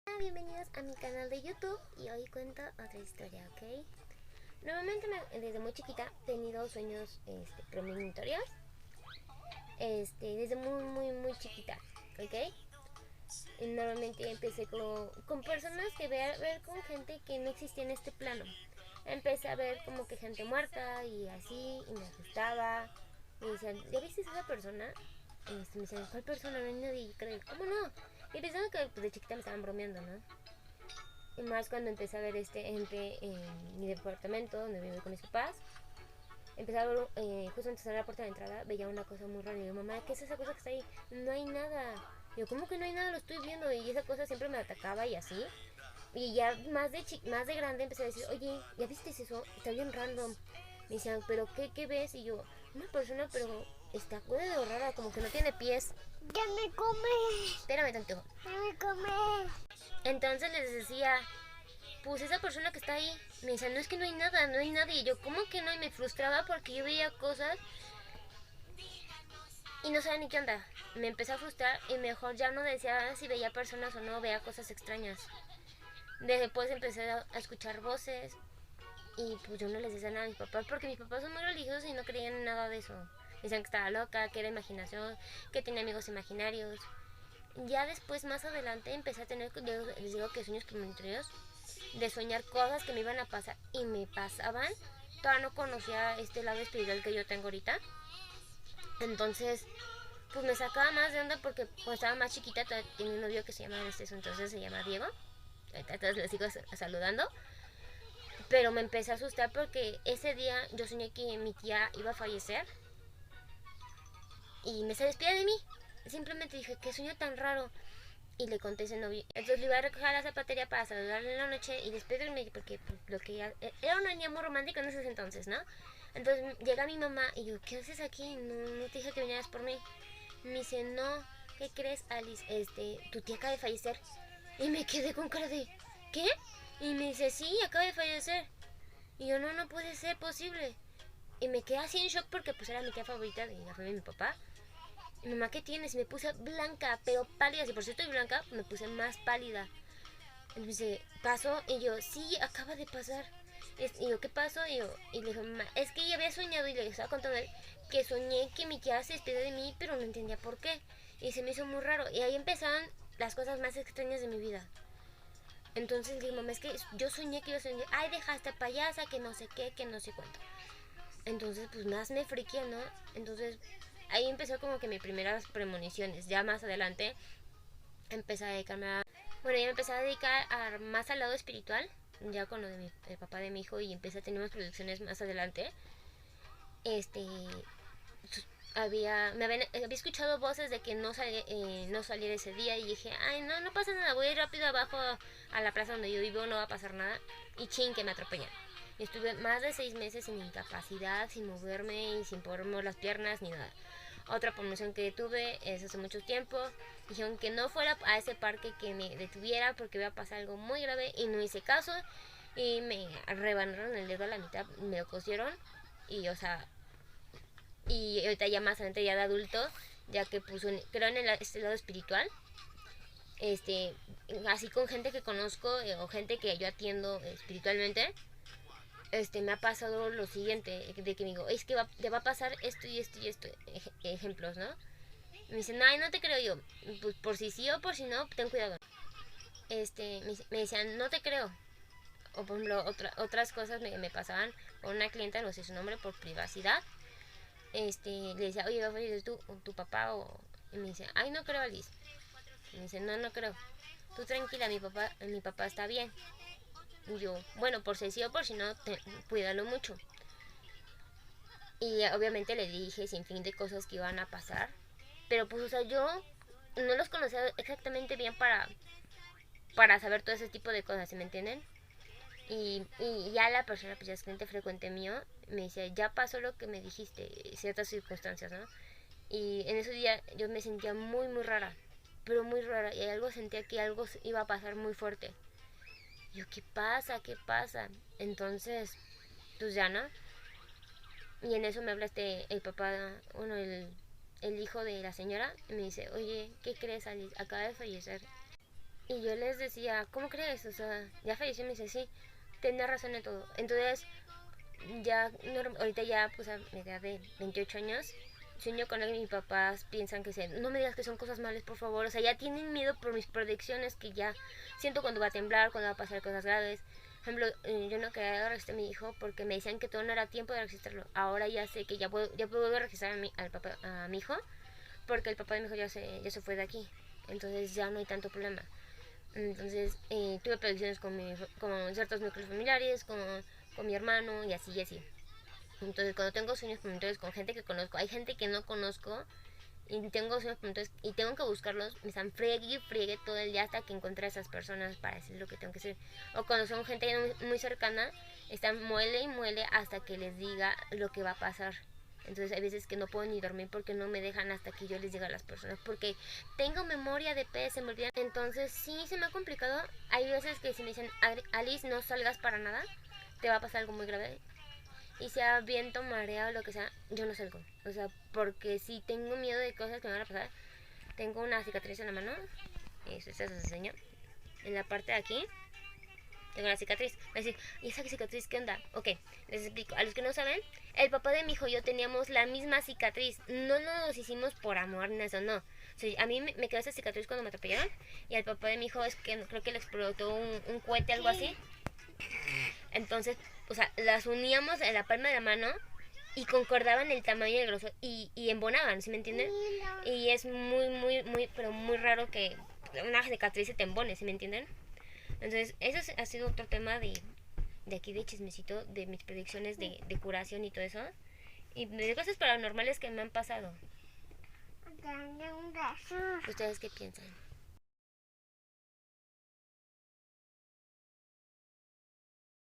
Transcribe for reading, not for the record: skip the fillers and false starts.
Hola, bienvenidos a mi canal de YouTube y hoy cuento otra historia, ¿ok? Normalmente desde muy chiquita he tenido sueños premonitorios, desde muy chiquita, ¿ok? Y normalmente empecé con personas que ver con gente que no existía en este plano. Empecé a ver como que gente muerta y así, y me asustaba. Me decían, ¿ya viste a esa persona? Me decían, ¿cuál persona? No hay nadie. Y creo, ¿cómo no? Y pensaba que pues, de chiquita me estaban bromeando, ¿no? Y más cuando empecé a ver gente en mi departamento donde vivo con mis papás. Empecé a ver, justo antes de cerrar la puerta de entrada, veía una cosa muy rara. Y digo, mamá, ¿qué es esa cosa que está ahí? No hay nada. Y yo, ¿cómo que no hay nada? Lo estoy viendo. Y esa cosa siempre me atacaba y así. Y ya más de grande empecé a decir, oye, ¿ya viste eso? Está bien random. Me decían, ¿pero qué ves? Y yo, una persona, pero está medio rara, como que no tiene pies. ¡Ya me come! Espérame tanto. ¡Ya me come! Entonces les decía, pues esa persona que está ahí, me decía, no es que no hay nada, no hay nadie. Y yo, ¿cómo que no? Y me frustraba porque yo veía cosas y no sabía ni qué onda. Me empecé a frustrar y mejor ya no decía si veía personas o no, veía cosas extrañas. Después empecé a escuchar voces y pues yo no les decía nada a mis papás porque mis papás son muy religiosos y no creían en nada de eso. Decían que estaba loca, que era imaginación, que tenía amigos imaginarios. Ya después, más adelante, empecé a tener, les digo que sueños premonitorios, de soñar cosas que me iban a pasar y me pasaban. Todavía no conocía este lado espiritual que yo tengo ahorita. Entonces, pues me sacaba más de onda porque cuando estaba más chiquita tenía un novio que se llama entonces se llama Diego. Entonces le sigo saludando. Pero me empecé a asustar porque ese día yo soñé que mi tía iba a fallecer y me se despide de mí. Simplemente dije, qué sueño tan raro. Y le conté a ese novio. Entonces le iba a recoger a la zapatería para saludarle en la noche y despedirme porque pues, lo que ya era una niña muy romántica en ese entonces, ¿no? Entonces llega mi mamá y yo, ¿qué haces aquí? No te dije que vinieras por mí. Me dice, no, ¿qué crees, Alice? Tu tía acaba de fallecer. Y me quedé con cara de, ¿qué? Y me dice, sí, acaba de fallecer. Y yo, no puede ser posible. Y me quedé así en shock porque pues era mi tía favorita de la familia de mi papá. Y mamá, ¿qué tienes? Y me puse blanca, pero pálida. Si por cierto estoy blanca, me puse más pálida. Entonces pasó y yo, sí, acaba de pasar. Y yo, ¿qué pasó? Y le dije, mamá, es que ella había soñado y le estaba contando que soñé que mi tía se despidió de mí, pero no entendía por qué. Y se me hizo muy raro. Y ahí empezaron las cosas más extrañas de mi vida. Entonces le dije, mamá, es que yo soñé que yo soñé, ay, deja esta payasa, que no sé qué, que no sé cuánto. Entonces, pues más me friqué, ¿no? Entonces, ahí empezó como que mis primeras premoniciones. Ya más adelante empecé a dedicarme a... Bueno, ya me empecé a dedicar más al lado espiritual, ya con lo de el papá de mi hijo y empecé a tener unas producciones más adelante. Este, había escuchado voces de que no saliera ese día y dije, ay, no pasa nada, voy a ir rápido abajo a la plaza donde yo vivo, no va a pasar nada. Y chin, que me atropellan. Y estuve más de 6 meses sin incapacidad, sin moverme y sin poder mover las piernas ni nada. Otra promoción que tuve es hace mucho tiempo. Dijeron que no fuera a ese parque, que me detuviera porque iba a pasar algo muy grave y no hice caso. Y me rebanaron el dedo a la mitad, me lo cosieron. Y, o sea, y ahorita ya más adelante, ya de adulto, ya que puso, creo en este lado espiritual. Este, así con gente que conozco o gente que yo atiendo espiritualmente, me ha pasado lo siguiente, de que me digo, es que te va a pasar esto y esto y esto, ejemplos, ¿no? Me dicen, ay, no te creo yo, pues por si sí o por si no, ten cuidado. Me decían, no te creo. O por ejemplo, otras cosas me pasaban con una clienta, no sé su nombre, por privacidad. Le decía, oye, va a fallecer tu papá, y me dice, ay, no creo, Alice. Y me dice, no creo. Tú tranquila, mi papá está bien. Y yo, bueno, por si sí o por si no, cuídalo mucho. Y obviamente le dije sin fin de cosas que iban a pasar. Pero pues, o sea, yo no los conocía exactamente bien para saber todo ese tipo de cosas, ¿sí me entienden? Y ya la persona, pues ya es cliente frecuente mío, me dice, ya pasó lo que me dijiste, ciertas circunstancias, ¿no? Y en ese día yo me sentía muy rara, pero muy rara, y algo sentía que algo iba a pasar muy fuerte. Y yo, ¿qué pasa? ¿Qué pasa? Entonces, pues ya, ¿no? Y en eso me habla el papá, bueno, el hijo de la señora, y me dice, oye, ¿qué crees, Alice? Acaba de fallecer. Y yo les decía, ¿cómo crees? O sea, ya falleció. Y me dice, sí, tenía razón en todo. Entonces, ya, ahorita ya, pues a mi edad de 28 años, sueño con él y mis papás piensan que no me digas que son cosas malas, por favor. O sea, ya tienen miedo por mis predicciones que ya siento cuando va a temblar, cuando va a pasar cosas graves. Por ejemplo, yo no quería registrar a mi hijo porque me decían que todo no era tiempo de registrarlo. Ahora ya sé que ya puedo registrar a mi hijo porque el papá de mi hijo ya se fue de aquí. Entonces ya no hay tanto problema. Entonces tuve predicciones con ciertos núcleos familiares, con mi hermano y así y así. Entonces cuando tengo sueños premonitorios con gente que conozco, hay gente que no conozco y tengo sueños premonitorios y tengo que buscarlos, me están friegue y friegue todo el día hasta que encuentre a esas personas para decir lo que tengo que hacer. O cuando son gente muy cercana, están muele y muele hasta que les diga lo que va a pasar. Entonces hay veces que no puedo ni dormir porque no me dejan hasta que yo les diga a las personas. Porque tengo memoria de pez, se me olvidan. Entonces sí, se me ha complicado. Hay veces que si me dicen, Alice, no salgas para nada, te va a pasar algo muy grave. Y sea viento, marea o lo que sea, yo no salgo. O sea, porque si tengo miedo de cosas que me van a pasar. Tengo una cicatriz en la mano. Eso se enseña. En la parte de aquí tengo una cicatriz. Me dicen, ¿y esa cicatriz qué onda? Ok, les explico. A los que no saben, el papá de mi hijo y yo teníamos la misma cicatriz. No nos hicimos por amor ni eso, no. O sea, a mí me quedó esa cicatriz cuando me atropellaron. Y al papá de mi hijo es que creo que le explotó un cohete, algo así. Entonces, o sea, las uníamos en la palma de la mano y concordaban el tamaño y el grosor y embonaban, ¿sí me entienden? Y es pero muy raro que una cicatriz se te embone, ¿sí me entienden? Entonces, eso ha sido otro tema de aquí de chismecito, de mis predicciones de curación y todo eso. Y de cosas paranormales que me han pasado. ¿Ustedes qué piensan?